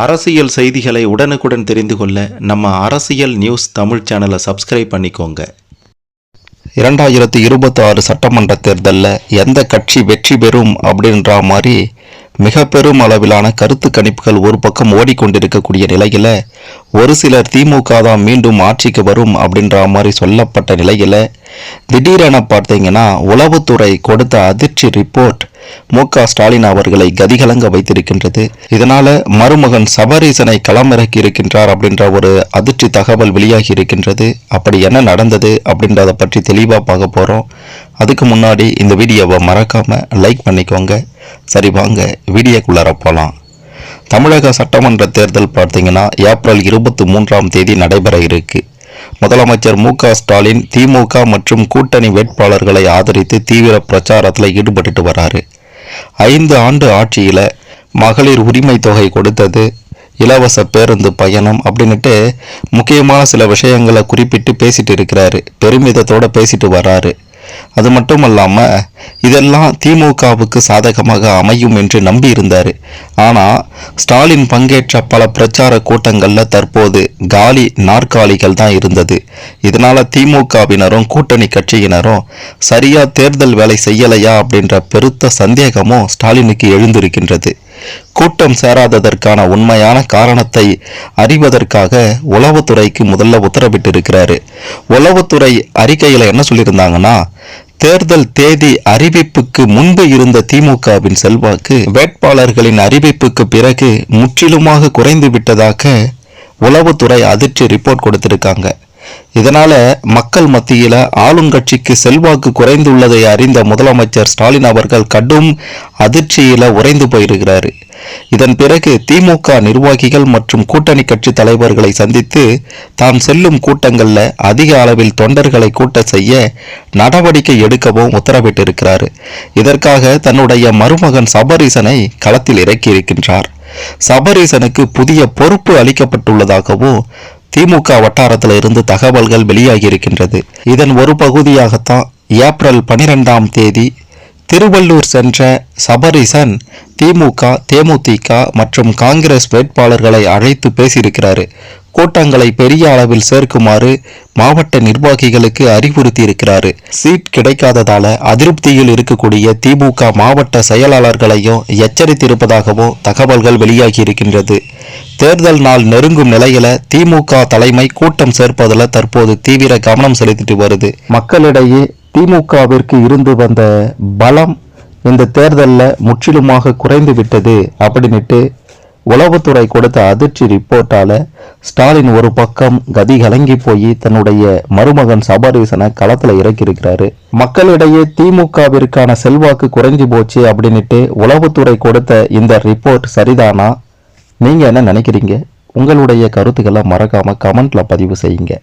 அரசியல் செய்திகளை உடனுக்குடன் தெரிந்து கொள்ள நம்ம அரசியல் நியூஸ் தமிழ் சேனலை சப்ஸ்கிரைப் பண்ணிக்கோங்க. 2026 சட்டமன்ற தேர்தலில் எந்த கட்சி வெற்றி பெறும் அப்படின்ற மாதிரி மிக பெரும் அளவிலான கருத்து கணிப்புகள் ஒரு பக்கம் ஓடிக்கொண்டிருக்கக்கூடிய நிலையில் ஒரு சிலர் திமுக தான் மீண்டும் ஆட்சிக்கு வரும் அப்படின்ற மாதிரி சொல்லப்பட்ட நிலையில் திடீரென பார்த்தீங்கன்னா உளவுத்துறை கொடுத்த அதிர்ச்சி ரிப்போர்ட் மு.க. ஸ்டாலின் அவர்களை கதிகலங்க வைத்திருக்கின்றது. இதனால மருமகன் சபரீசனை களமிறக்கி இருக்கின்றார் அப்படின்ற ஒரு அதிர்ச்சி தகவல் வெளியாகி இருக்கின்றது. அப்படி என்ன நடந்தது அப்படின்றத பற்றி தெளிவாக பார்க்க போகிறோம். அதுக்கு முன்னாடி இந்த வீடியோவை மறக்காம லைக் பண்ணிக்கோங்க. சரி, வாங்க வீடியோக்குள்ளார போகலாம். தமிழக சட்டமன்ற தேர்தல் பார்த்தீங்கன்னா ஏப்ரல் 23ஆம் தேதி நடைபெற இருக்கு. முதலமைச்சர் மு.க. ஸ்டாலின் திமுக மற்றும் கூட்டணி வேட்பாளர்களை ஆதரித்து தீவிர பிரச்சாரத்தில் ஈடுபட்டு வராரு. 5 ஆண்டு ஆட்சியில் மகளிர் உரிமை தொகை கொடுத்தது, இலவச பேருந்து பயணம் அப்படின்ட்டு முக்கியமான சில விஷயங்களை குறிப்பிட்டு பேசிட்டு இருக்கிறாரு. பெருமிதத்தோடு பேசிட்டு வராரு. அது மட்டும் இல்லாமல் இதெல்லாம் திமுகவுக்கு சாதகமாக அமையும் என்று நம்பி இருந்தார். ஆனால் ஸ்டாலின் பங்கேற்ற பல பிரச்சார கூட்டங்களில் தற்போது காலி நாற்காலிகள் தான் இருந்தது. இதனால் திமுகவினரும் கூட்டணி கட்சியினரும் சரியாக தேர்தல் வேலை செய்யலையா அப்படின்ற பெருத்த சந்தேகமும் ஸ்டாலினுக்கு எழுந்திருக்கின்றது. கூட்டம் சேராததற்கான உண்மையான காரணத்தை அறிவதற்காக உளவுத்துறைக்கு முதல்ல உத்தரவிட்டு இருக்கிறாரு. உளவுத்துறை அறிக்கையில் என்ன சொல்லியிருந்தாங்கன்னா, தேர்தல் தேதி அறிவிப்புக்கு முன்பு இருந்த திமுகவின் செல்வாக்கு வேட்பாளர்களின் அறிவிப்புக்கு பிறகு முற்றிலுமாக குறைந்து விட்டதாக உளவுத்துறை அதிர்ச்சி ரிப்போர்ட் கொடுத்திருக்காங்க. இதனால மக்கள் மத்தியில ஆளுங்கட்சிக்கு செல்வாக்கு குறைந்துள்ளதை அறிந்த முதலமைச்சர் ஸ்டாலின் அவர்கள் கடும் அதிர்ச்சியில உறைந்து போயிருக்கிறாரு. இதன் பிறகு திமுக நிர்வாகிகள் மற்றும் கூட்டணி கட்சி தலைவர்களை சந்தித்து தான் செல்லும் கூட்டங்கள்ல அதிக அளவில் தொண்டர்களை கூட்ட செய்ய நடவடிக்கை எடுக்கவும் உத்தரவிட்டிருக்கிறாரு. இதற்காக தன்னுடைய மருமகன் சபரீசனை களத்தில் இறக்கி இருக்கின்றார். சபரீசனுக்கு புதிய பொறுப்பு அளிக்கப்பட்டுள்ளதாகவும் திமுக வட்டாரத்தில் இருந்து தகவல்கள் வெளியாகி இருக்கின்றது. இதன் ஒரு பகுதியாகத்தான் ஏப்ரல் 12ஆம் தேதி திருவள்ளூர் சென்ற சபரீசன் திமுக, தேமுதிக மற்றும் காங்கிரஸ் வேட்பாளர்களை அழைத்து பேசியிருக்கிறாரு. கூட்டங்களை பெரிய அளவில் சேர்க்குமாறு மாவட்ட நிர்வாகிகளுக்கு அறிவுறுத்தி இருக்கிறாரு. சீட் கிடைக்காததால அதிருப்தியில் இருக்கக்கூடிய திமுக மாவட்ட செயலாளர்களையும் எச்சரித்திருப்பதாகவும் தகவல்கள் வெளியாகி இருக்கின்றது. தேர்தல் நாள் நெருங்கும் நிலையில திமுக தலைமை கூட்டம் சேர்ப்பதில் தற்போது தீவிர கவனம் செலுத்திட்டு வருது. மக்களிடையே திமுகவிற்கு இருந்து வந்த பலம் இந்த தேர்தலில் முற்றிலுமாக குறைந்து விட்டது அப்படின்ட்டு உளவுத்துறை கொடுத்த அதிர்ச்சி ரிப்போர்ட்டால ஸ்டாலின் ஒரு பக்கம் கதி கலங்கி போய் தன்னுடைய மருமகன் சபரீசனை களத்தில் இறக்கியிருக்கிறாரு. மக்களிடையே திமுகவிற்கான செல்வாக்கு குறைஞ்சி போச்சு அப்படின்ட்டு உளவுத்துறை கொடுத்த இந்த ரிப்போர்ட் சரிதானா? நீங்க என்ன நினைக்கிறீங்க? உங்களுடைய கருத்துக்களை மறக்காம கமெண்ட்ல பதிவு செய்யுங்க.